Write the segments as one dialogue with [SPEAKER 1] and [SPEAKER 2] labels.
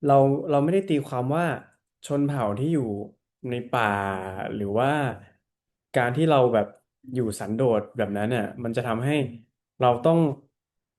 [SPEAKER 1] เราเราไม่ได้ตีความว่าชนเผ่าที่อยู่ในป่าหรือว่าการที่เราแบบอยู่สันโดษแบบนั้นเนี่ยมันจะทำให้เราต้อง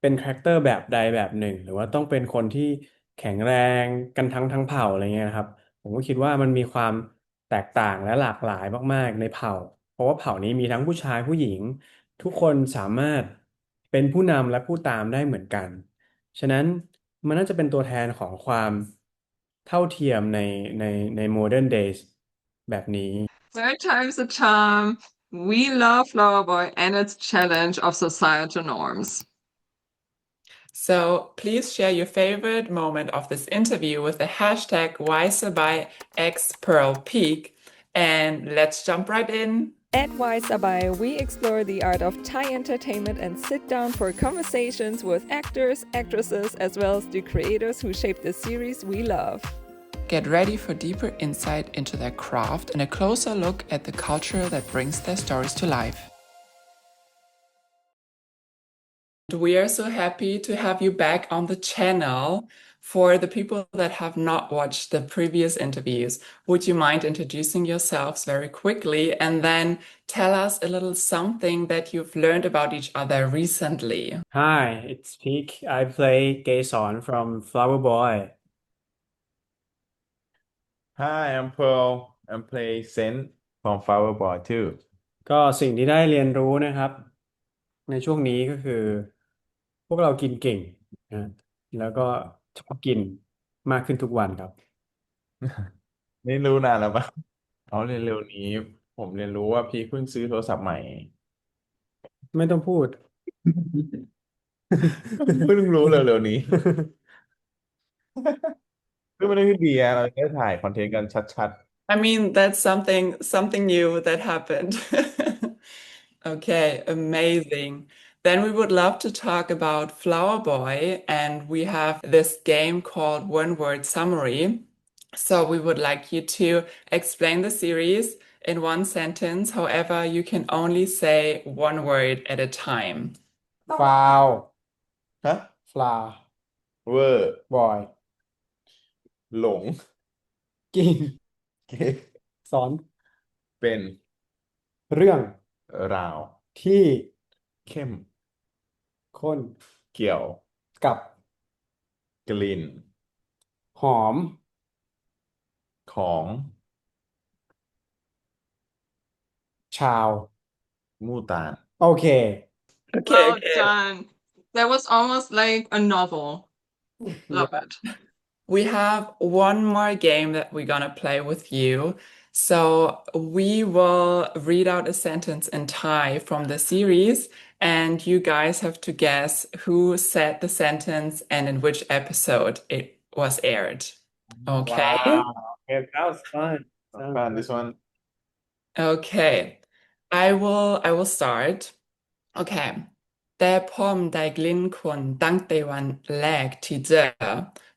[SPEAKER 1] เป็นคาแรคเตอร์แบบใดแบบหนึ่งหรือว่าต้องเป็นคนที่แข็งแรงกันทั้งเผ่าอะไรเงี้ยนะครับผมก็คิดว่ามันมีความแตกต่างและหลากหลายมากๆในเผ่าเพราะว่าเผ่านี้มีทั้งผู้ชายผู้หญิงทุกคนสามารถเป็นผู้นำและผู้ตามได้เหมือนกัน ฉะนั้นมันน่าจะเป็นตัวแทนของความเท่าเทียมในใน modern days แบบนี้
[SPEAKER 2] Third time's the charm. We love Flower Boy and its challenge of societal norms.
[SPEAKER 3] So please share your favorite moment of this interview with the hashtag #WiserByXPearlPeak. And let's jump right in.
[SPEAKER 4] At Wise we explore the art of Thai entertainment and sit down for conversations with actors, actresses, as well as the creators who shape the series we love.
[SPEAKER 3] Get ready for deeper insight into their craft and a closer look at the culture that brings their stories to life. We are so happy to have you back on the channel. For the people that have not watched the previous interviews, would you mind introducing yourselves very quickly and then tell us a little something that you've learned about each other recently?
[SPEAKER 1] Hi, it's Peak. I play Gason from Flower Boy.
[SPEAKER 5] Hi, I'm Pearl. I'm play Saint from Flower Boy too.
[SPEAKER 1] ก็สิ่งที่ได้เรียนรู้นะครับในช่วงนี้ก็คือพวกเรากินเก่งนะแล้วก็ชอบกินมากขึ้นทุกวันครับ
[SPEAKER 5] นี่รู้นานแล้วปะเอาเร็วๆนี้ผมเรียนรู้ว่าพี่เพิ่งซื้อโทรศัพท์ใหม่
[SPEAKER 1] ไม่ต้องพูด
[SPEAKER 5] เพิ่งรู้เร็วๆนี้ คือมันคือดีอะเราจะได้ถ่ายคอนเทนต์กันชัด
[SPEAKER 3] I mean, that's something new that happened. Okay, amazing. Then we would love to talk about Flower Boy, and we have this game called One Word Summary. So we would like you to explain the series in one sentence. However, you can only say one word at a time.
[SPEAKER 1] ฟาว
[SPEAKER 5] ๆฮะ
[SPEAKER 1] ฟลา
[SPEAKER 5] เวอร์
[SPEAKER 1] บอย
[SPEAKER 5] หลง
[SPEAKER 1] กิน
[SPEAKER 5] เก๊ก
[SPEAKER 1] สอน
[SPEAKER 5] เป็น
[SPEAKER 1] เรื่อง
[SPEAKER 5] ราว
[SPEAKER 1] ที่
[SPEAKER 5] เข้ม
[SPEAKER 1] ข้น
[SPEAKER 5] เกี่ยว
[SPEAKER 1] กับ
[SPEAKER 5] กลิ่น
[SPEAKER 1] หอม
[SPEAKER 5] ของ
[SPEAKER 1] ชาว
[SPEAKER 5] มู่ตาล
[SPEAKER 1] โอเค
[SPEAKER 3] Okay,
[SPEAKER 2] Well done. That was almost like a novel. Love it.
[SPEAKER 3] We have one more game that we're gonna play with you. So we will read out a sentence in Thai from the series, and you guys have to guess who said the sentence and in which episode it was aired. Okay?
[SPEAKER 5] Wow.
[SPEAKER 1] Okay, that was fun.
[SPEAKER 5] Not bad, this one.
[SPEAKER 3] Okay. I will start. Okay. แต่พ่อมได้กลิ่นคนตั้งแต่วันแรกที่เจอ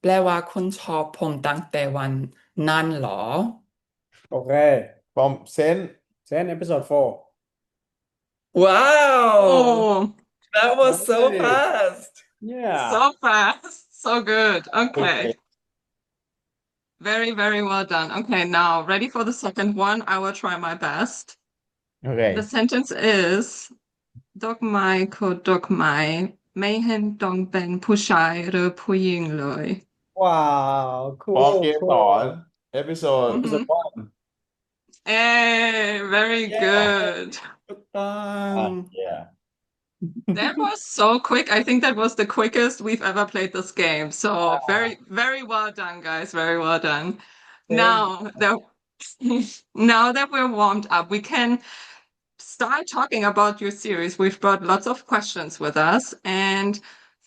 [SPEAKER 3] แปลว่าคุณชอบผมตั้งแต่วันนั้นเหรอ
[SPEAKER 1] Okay.
[SPEAKER 5] From Saint.
[SPEAKER 1] Then episode 4.
[SPEAKER 3] Wow,
[SPEAKER 2] Oh,
[SPEAKER 3] that was so
[SPEAKER 1] Nice.
[SPEAKER 3] fast.
[SPEAKER 1] Yeah.
[SPEAKER 2] so fast. So good. Okay.
[SPEAKER 5] Okay.
[SPEAKER 2] Very, very well done. Okay, now ready for the second one? I will try my best. The
[SPEAKER 5] Okay.
[SPEAKER 2] sentence is ดอกไม้คือดอกไม้ไม่เห็นต้องเป็นผู้ชายหรือผู้หญิงเลย
[SPEAKER 1] Wow.
[SPEAKER 5] พร้อม
[SPEAKER 1] Cool.
[SPEAKER 5] เกสร
[SPEAKER 1] Cool.
[SPEAKER 5] episode
[SPEAKER 1] Episode 1.
[SPEAKER 2] Hey, very
[SPEAKER 1] Yeah.
[SPEAKER 2] good.
[SPEAKER 1] ถูกต้อง
[SPEAKER 5] yeah.
[SPEAKER 2] That was so quick. I think that was the quickest we've ever played this game. So very, very well done, guys. Very well done. Now that now that we're warmed up, we can start talking about your series. We've brought lots of questions with us. And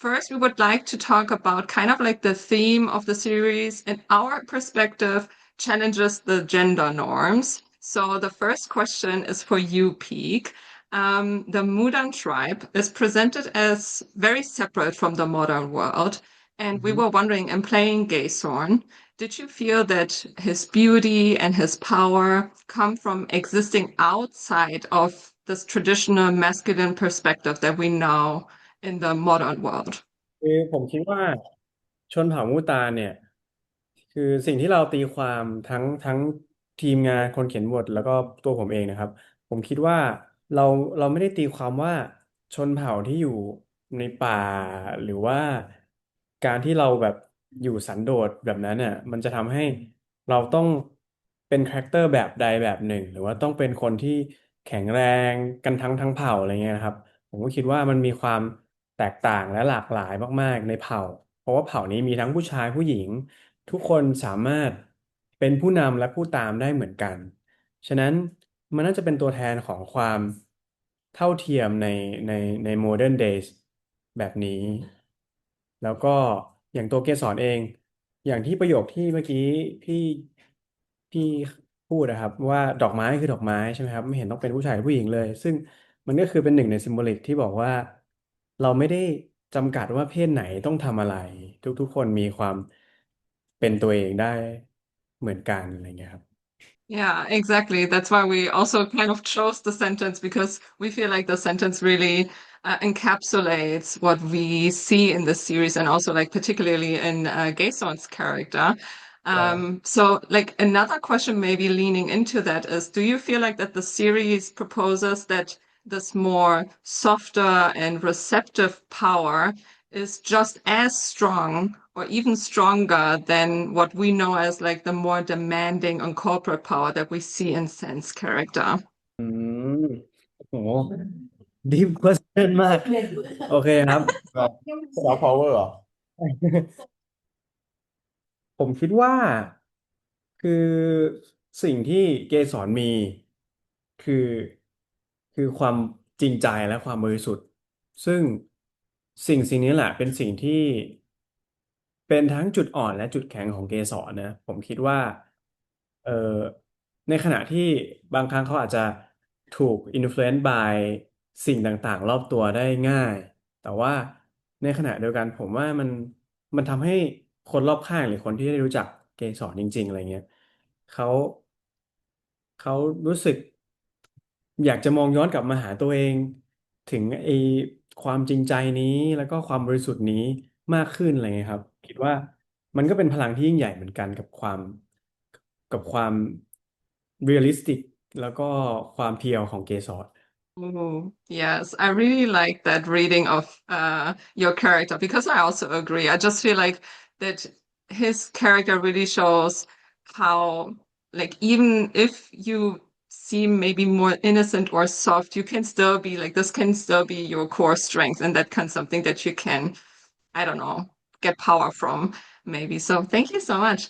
[SPEAKER 2] first, we would like to talk about kind of like the theme of the series. In our perspective, challenges the gender norms. So the first question is for you, Peak. The Mudan tribe is presented as very separate from the modern world. And we were wondering, in playing Gaysorn, did you feel that his beauty and his power come from existing outside of this traditional masculine perspective that we know in the modern world?
[SPEAKER 1] คือผมคิดว่าชนเผ่ามูตานเนี่ย คือสิ่งที่เราตีความทั้งทีมงานคนเขียนบทแล้วก็ตัวผมเองนะครับผมคิดว่าเราเราไม่ได้ตีความว่าชนเผ่าที่อยู่ในป่าหรือว่าการที่เราแบบอยู่สันโดษแบบนั้นเนี่ยมันจะทำให้เราต้องเป็นคาแรคเตอร์แบบใดแบบหนึ่งหรือว่าต้องเป็นคนที่แข็งแรงกันทั้งเผ่าอะไรเงี้ยนะครับผมก็คิดว่ามันมีความแตกต่างและหลากหลายมากๆในเผ่าเพราะว่าเผ่านี้มีทั้งผู้ชายผู้หญิง ทุกคนสามารถเป็นผู้นำและผู้ตามได้เหมือนกัน ฉะนั้นมันน่าจะเป็นตัวแทนของความเท่าเทียมในใน modern days แบบนี้ แล้วก็อย่างตัวเกสรเอง อย่างที่ประโยคที่เมื่อกี้พี่พี่พูดนะครับว่าดอกไม้คือดอกไม้ใช่ไหมครับไม่เห็นต้องเป็นผู้ชายหรือผู้หญิงเลยซึ่งมันก็คือเป็นหนึ่งในซิมโบลิกที่บอกว่าเราไม่ได้จำกัดว่าเพศไหนต้องทำอะไรทุกๆคนมีความเป็นตัวเองได้เหมือนกันอะไรเงี้ยครับ
[SPEAKER 2] Yeah, exactly. That's why we also kind of chose the sentence because we feel like the sentence really encapsulates what we see in the series and also like particularly in Gaeson's character. So like another question maybe leaning into that is, do you feel like that the series proposes that this more softer and receptive power is just as strong or even stronger than what we know as like the more demanding and corporate power that we see in Sen's character?
[SPEAKER 1] อืมโหดีฟ question มากโอเคครับ
[SPEAKER 5] ซอฟต์พาวเวอร์เหรอ
[SPEAKER 1] ผมคิดว่าคือสิ่งที่เกสรมีคือความจริงใจและความบริสุทธิ์ซึ่งสิ่งนี้แหละเป็นสิ่งที่เป็นทั้งจุดอ่อนและจุดแข็งของเกสรนะผมคิดว่าเอ่อในขณะที่บางครั้งเขาอาจจะถูกอิ f ฟลูเอนซ์ by สิ่งต่างๆรอบตัวได้ง่ายแต่ว่าในขณะเดียวกันผมว่ามันทำให้คนรอบข้างหรือคนที่ได้รู้จักเกสรจริงๆอะไรเงี้ยเขาเขารู้สึกอยากจะมองย้อนกลับมาหาตัวเองถึงความจริงใจนี้แล้วก็ความบริสุทธิ์นี้มากขึ้นอะไรเงี้ยครับคิดว่ามันก็เป็นพลังที่ยิ่งใหญ่เหมือนกันกับความเรียลลิสติกแล้วก็ความเพียวของเกสร
[SPEAKER 2] Oh, yes, I really like that reading of your character because I also agree. I just feel like that his character really shows how, like, even if you seem maybe more innocent or soft, you can still be like, this can still be your core strength, and that can something that you can, I don't know, get power from maybe. So thank you so much.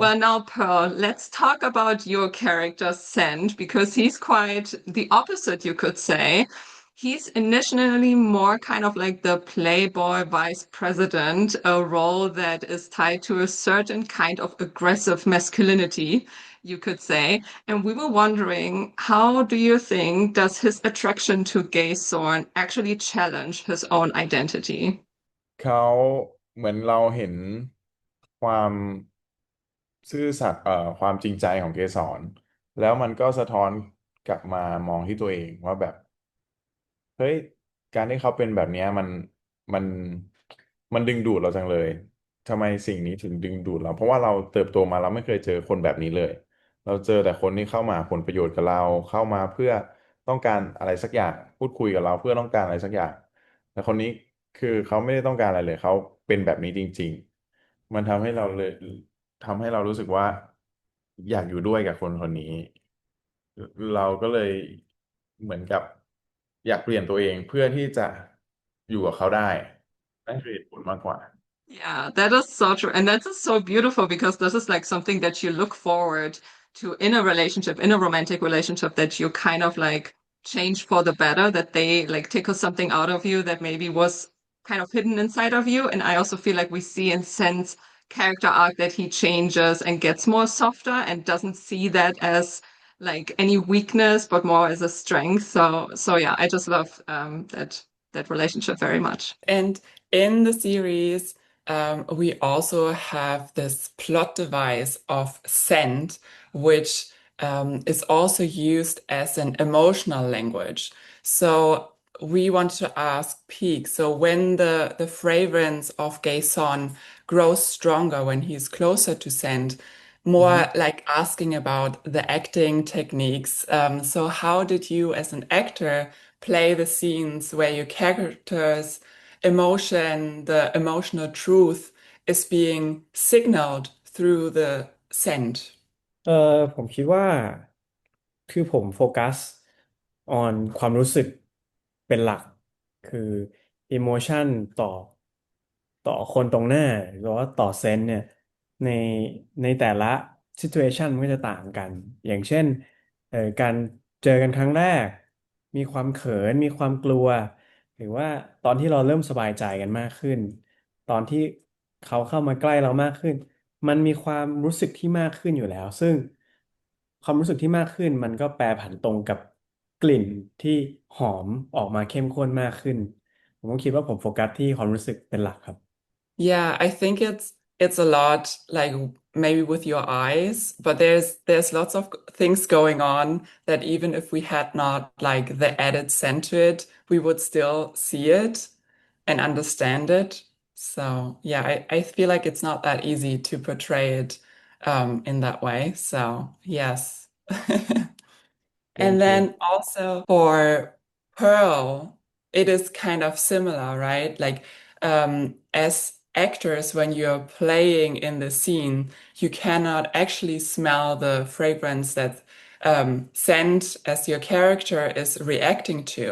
[SPEAKER 2] Well, now, Pearl, let's talk about your character, Sand, because he's quite the opposite, you could say. He's initially more kind of like the playboy vice president, a role that is tied to a certain kind of aggressive masculinity, you could say. And we were wondering, how do you think does his attraction to Gay Sorn actually challenge his own identity?
[SPEAKER 5] เขาเหมือนเราเห็นความซื่อสัตย์ความจริงใจของเกสรแล้วมันก็สะท้อนกลับมามองที่ตัวเองว่าแบบเฮ้ยการที่เขาเป็นแบบเนี้ยมันมันดึงดูดเราจังเลยทำไมสิ่งนี้ถึงดึงดูดเราเพราะว่าเราเติบโตมาเราไม่เคยเจอคนแบบนี้เลยเราเจอแต่คนที่เข้ามาผลประโยชน์กับเราเข้ามาเพื่อต้องการอะไรสักอย่างพูดคุยกับเราเพื่อต้องการอะไรสักอย่าง แต่คนนี้คือเขาไม่ได้ต้องการอะไรเลยเขาเป็นแบบนี้จริงๆมันทำให้เราเลยทำให้เรารู้สึกว่าอยากอยู่ด้วยกับคนคนนี้เราก็เลยเหมือนกับอยากเปลี่ยนตัวเองเพื่อที่จะอยู่กับเขาได้นั่นคือเหตุผลมากกว่า
[SPEAKER 2] Yeah, that is so true. And that is so beautiful because this is like something that you look forward to in a relationship, in a romantic relationship, that you kind of like change for the better, that they like tickle something out of you that maybe was kind of hidden inside of you. And I also feel like we see in Sen's character arc that he changes and gets more softer and doesn't see that as like any weakness, but more as a strength. So yeah, I just love that relationship very much.
[SPEAKER 3] And in the series, we also have this plot device of scent, which is also used as an emotional language. So we want to ask Peak. So when the fragrance of Gason grows stronger when he's closer to Scent,
[SPEAKER 1] อือฮึ
[SPEAKER 3] more like asking about the acting techniques. So how did you, as an actor, play the scenes where your character's emotion, the emotional truth, is being signaled through the scent?
[SPEAKER 1] ผมคิดว่าคือผมโฟกัส on ความรู้สึกเป็นหลักคือ emotion ต่อคนตรงหน้าหรือว่าต่อเซนเนี่ยในแต่ละ situation มันก็จะต่างกันอย่างเช่นการเจอกันครั้งแรกมีความเขินมีความกลัวหรือว่าตอนที่เราเริ่มสบายใจกันมากขึ้นตอนที่เขาเข้ามาใกล้เรามากขึ้น มันมีความรู้สึกที่มากขึ้นอยู่แล้วซึ่งความรู้สึกที่มากขึ้นมันก็แปรผันตรงกับกลิ่นที่หอมออกมาเข้มข้นมากขึ้นผมก็คิดว่าผมโฟกัสที่ความรู้สึกเป็นหลักครับ
[SPEAKER 3] Yeah, I think it's a lot like maybe with your eyes, but there's lots of things going on that even if we had not like the added scent to it, we would still see it and understand it. So yeah, I feel like it's not that easy to portray it in that way. So yes. And
[SPEAKER 1] Thank you
[SPEAKER 3] then also for Pearl, it is kind of similar, right? Like, as actors, when you're playing in the scene, you cannot actually smell the fragrance that scent as your character is reacting to.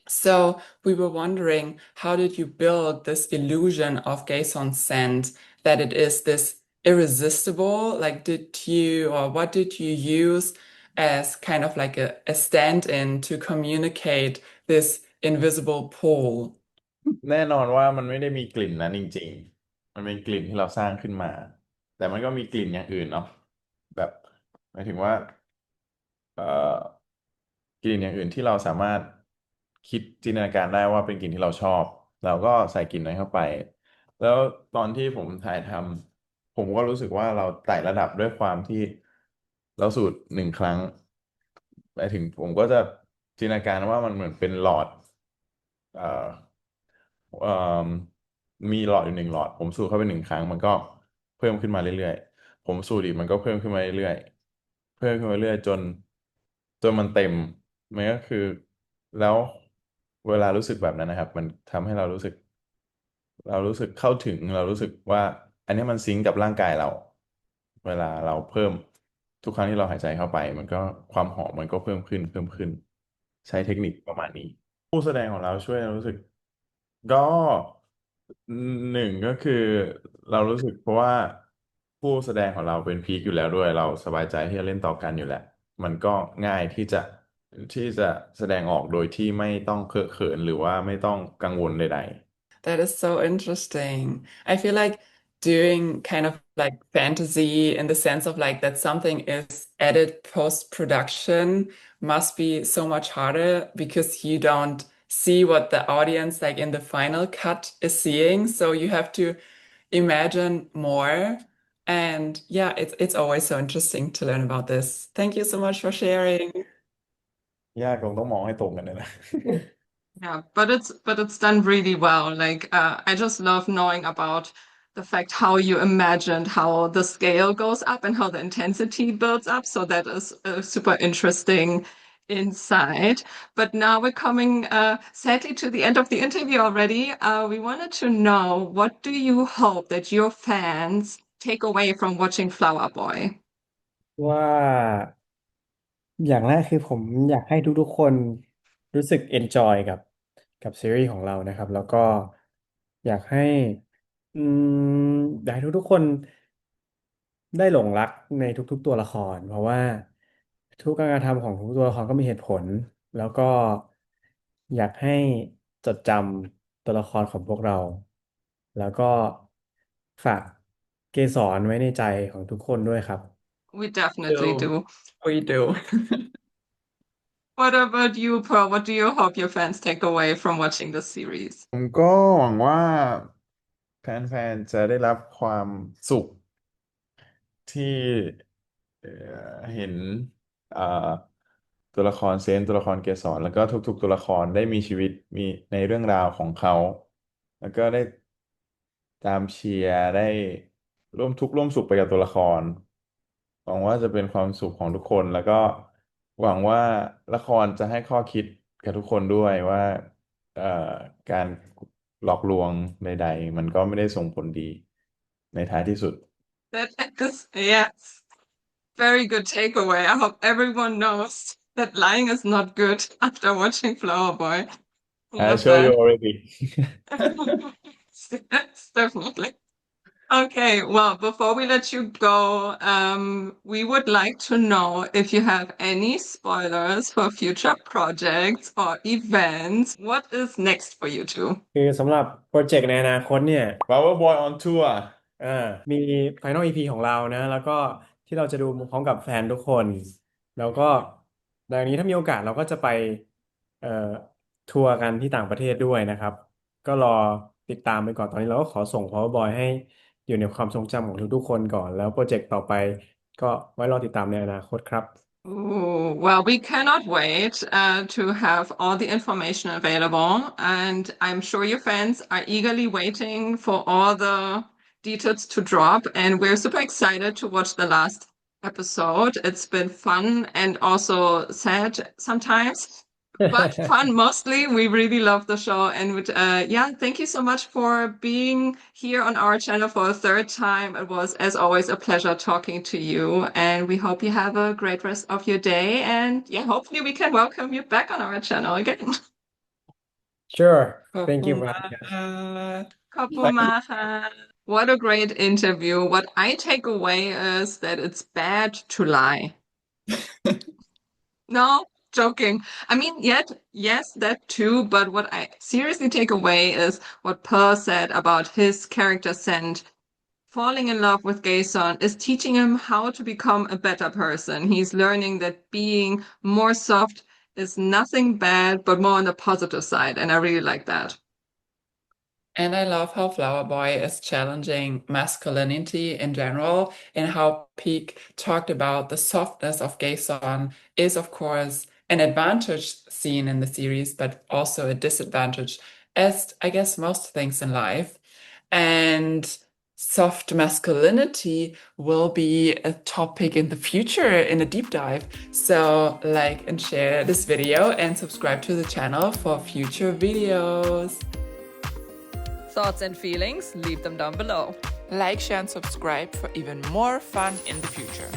[SPEAKER 3] So we were wondering, how did you build this illusion of Gason scent that it is this irresistible? Like, did you, or what did you use as kind of like a stand-in to communicate this invisible pull?
[SPEAKER 5] แน่นอนว่ามันไม่ได้มีกลิ่นนั้นจริงๆมันเป็นกลิ่นที่เราสร้างขึ้นมาแต่มันก็มีกลิ่นอย่างอื่นเนาะแบบหมายถึงว่าเอ่อกลิ่นอย่างอื่นที่เราสามารถคิดจินตนาการได้ว่าเป็นกลิ่นที่เราชอบเราก็ใส่กลิ่นนั้นเข้าไปแล้วตอนที่ผมถ่ายทำผมก็รู้สึกว่าเราไต่ระดับด้วยความที่เราสูด1 ครั้งหมายถึงผมก็จะจินตนาการว่ามันเหมือนเป็นหลอดเอ่อ เอ่อมีหลอดอยู่1 หลอดผมสูดเข้าไป1 ครั้งมันก็เพิ่มขึ้นมาเรื่อยๆผมสูดอีกมันก็เพิ่มขึ้นมาเรื่อยๆเพิ่มขึ้นมาเรื่อยๆจนมันเต็มมันก็คือแล้วเวลารู้สึกแบบนั้นนะครับมันทำให้เรารู้สึกเข้าถึงเรารู้สึกว่าอันนี้มันซิงก์กับร่างกายเราเวลาเราเพิ่มทุกครั้งที่เราหายใจเข้าไปมันก็ความหอมมันก็เพิ่มขึ้นใช้เทคนิคประมาณนี้ ผู้แสดงของเราช่วยเรารู้สึกก็1ก็คือเรารู้สึกเพราะว่าผู้แสดงของเราเป็นพีคอยู่แล้วด้วยเราสบายใจที่จะเล่นต่อกันอยู่แล้วมันก็ง่ายที่จะแสดงออกโดยที่ไม่ต้องเคอะเขินหรือว่าไม่ต้องกังวลใด
[SPEAKER 3] That is so interesting. I feel like doing kind of like fantasy in the sense of like that something is added post-production must be so much harder because you don't see what the audience like in the final cut is seeing. So you have to imagine more. And yeah, it's always so interesting to learn about this. Thank you so much for sharing.
[SPEAKER 5] ๆยากตรงต้องมองให้ตรงกันเลยนะ
[SPEAKER 2] Yeah, but it's done really well. Like I just love knowing about the fact how you imagined how the scale goes up and how the intensity builds up. So that is a super interesting insight. But now we're coming sadly to the end of the interview already. We wanted to know, what do you hope that your fans take away from watching Flower Boy?
[SPEAKER 1] ว่าอย่างแรกคือผมอยากให้ทุกๆคนรู้สึก enjoy กับซีรีส์ของเรานะครับแล้วก็อยากให้อือยากให้ทุกๆคนได้หลงรักในทุกๆตัวละครเพราะว่าทุกการกระทำของทุกตัวละครก็มีเหตุผลแล้วก็อยากให้จดจำตัวละครของพวกเราแล้วก็ฝากเกสรไว้ในใจของทุกคนด้วยครับ
[SPEAKER 2] We definitely
[SPEAKER 3] Do.
[SPEAKER 2] do.
[SPEAKER 3] We do.
[SPEAKER 2] What about you, Pearl? What do you hope your fans take away from watching the series?
[SPEAKER 5] ผมก็หวังว่าแฟนๆจะได้รับความสุขที่เอ่อเห็นเอ่อ ตัวละครเซนตัวละครเกสรแล้วก็ทุกๆตัวละครได้มีชีวิตมีในเรื่องราวของเขาแล้วก็ได้ตามเชียร์ได้ร่วมทุกข์ร่วมสุขไปกับตัวละครหวังว่าจะเป็นความสุขของทุกคนแล้วก็หวังว่าละครจะให้ข้อคิดกับทุกคนด้วยว่าเอ่อการหลอกลวงใดๆมันก็ไม่ได้ส่งผลดีในท้ายที่สุด
[SPEAKER 2] That is, yes, very good takeaway. I hope everyone knows that lying is not good after watching Flower Boy.
[SPEAKER 5] I
[SPEAKER 2] Love
[SPEAKER 5] show you
[SPEAKER 2] that.
[SPEAKER 5] already.
[SPEAKER 2] Yes, definitely. Okay, well, before we let you go, we would like to know if you have any spoilers for future projects or events. What is next for you two?
[SPEAKER 1] คือสำหรับโปรเจกต์ในอนาคตเนี่ย
[SPEAKER 5] Flower Boy on tour
[SPEAKER 1] อ่ามี Final EP ของเรานะแล้วก็ที่เราจะดูพร้อมกับแฟนทุกคนแล้วก็ดังนี้ถ้ามีโอกาสเราก็จะไปเอ่อทัวร์กันที่ต่างประเทศด้วยนะครับก็รอติดตามไปก่อนตอนนี้เราก็ขอส่ง PowerBoy ให้อยู่ในความทรงจำของทุกๆคนก่อนแล้วโปรเจกต์ต่อไปก็ไว้รอติดตามในอนาคตครับ
[SPEAKER 2] Ooh, well, we cannot wait to have all the information available, and I'm sure your fans are eagerly waiting for all the details to drop, and we're super excited to watch the last episode. It's been fun and also sad sometimes, but fun mostly. We really love the show, and yeah, thank you so much for being here on our channel for a third time. It was, as always, a pleasure talking to you, and we hope you have a great rest of your day. And yeah, hopefully we can welcome you back on our channel again.
[SPEAKER 1] Sure
[SPEAKER 3] ขอบ
[SPEAKER 1] thank
[SPEAKER 3] คุ
[SPEAKER 1] you
[SPEAKER 3] ณ
[SPEAKER 1] for
[SPEAKER 3] มาก
[SPEAKER 1] having us
[SPEAKER 3] ค่ะ
[SPEAKER 2] Kapumaha. What a great interview. What I take away is that it's bad to lie. No, joking. I mean, yes, that too, but what I seriously take away is what Pearl said about his character Sent falling in love with Gason is teaching him how to become a better person. He's learning that being more soft is nothing bad, but more on the positive side, and I really like that.
[SPEAKER 3] And I love how Flower Boy is challenging masculinity in general, and how Peak talked about the softness of Gason is, of course, an advantage seen in the series, but also a disadvantage, as I guess most things in life. And soft masculinity will be a topic in the future in a deep dive. So like and share this video and subscribe to the channel for future videos.
[SPEAKER 4] Thoughts and feelings? Leave them down below.
[SPEAKER 3] Like, share, and subscribe for even more fun in the future.